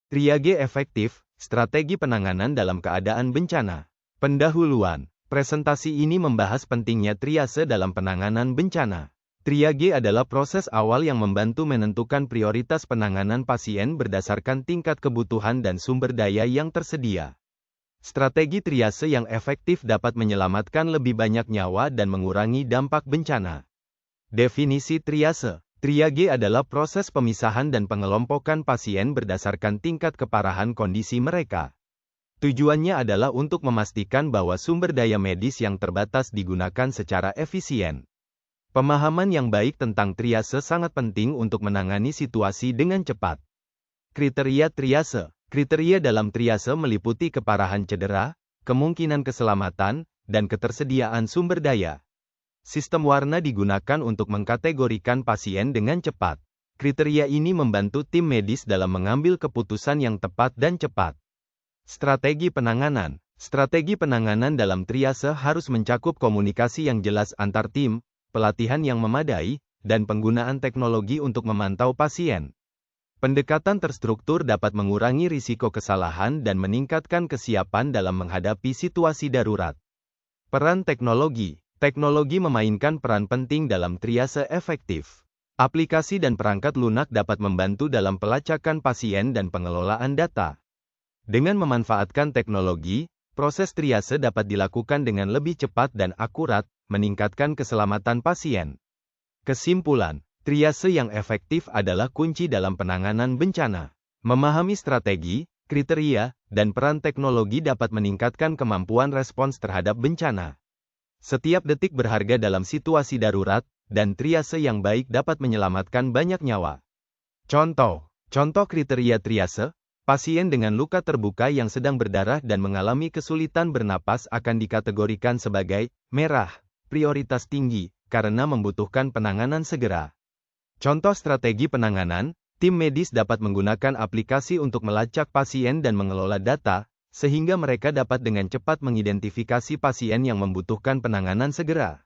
Triage efektif, strategi penanganan dalam keadaan bencana. Pendahuluan, presentasi ini membahas pentingnya triase dalam penanganan bencana. Triage adalah proses awal yang membantu menentukan prioritas penanganan pasien berdasarkan tingkat kebutuhan dan sumber daya yang tersedia. Strategi triase yang efektif dapat menyelamatkan lebih banyak nyawa dan mengurangi dampak bencana. Definisi triase. Triage adalah proses pemisahan dan pengelompokan pasien berdasarkan tingkat keparahan kondisi mereka. Tujuannya adalah untuk memastikan bahwa sumber daya medis yang terbatas digunakan secara efisien. Pemahaman yang baik tentang triase sangat penting untuk menangani situasi dengan cepat. Kriteria triase. Kriteria dalam triase meliputi keparahan cedera, kemungkinan keselamatan, dan ketersediaan sumber daya. Sistem warna digunakan untuk mengkategorikan pasien dengan cepat. Kriteria ini membantu tim medis dalam mengambil keputusan yang tepat dan cepat. Strategi penanganan. Strategi penanganan dalam triase harus mencakup komunikasi yang jelas antar tim, pelatihan yang memadai, dan penggunaan teknologi untuk memantau pasien. Pendekatan terstruktur dapat mengurangi risiko kesalahan dan meningkatkan kesiapan dalam menghadapi situasi darurat. Peran teknologi. Teknologi memainkan peran penting dalam triase efektif. Aplikasi dan perangkat lunak dapat membantu dalam pelacakan pasien dan pengelolaan data. Dengan memanfaatkan teknologi, proses triase dapat dilakukan dengan lebih cepat dan akurat, meningkatkan keselamatan pasien. Kesimpulan, triase yang efektif adalah kunci dalam penanganan bencana. Memahami strategi, kriteria, dan peran teknologi dapat meningkatkan kemampuan respons terhadap bencana. Setiap detik berharga dalam situasi darurat, dan triase yang baik dapat menyelamatkan banyak nyawa. Contoh kriteria triase, pasien dengan luka terbuka yang sedang berdarah dan mengalami kesulitan bernapas akan dikategorikan sebagai merah, prioritas tinggi, karena membutuhkan penanganan segera. Contoh strategi penanganan, tim medis dapat menggunakan aplikasi untuk melacak pasien dan mengelola data, sehingga mereka dapat dengan cepat mengidentifikasi pasien yang membutuhkan penanganan segera.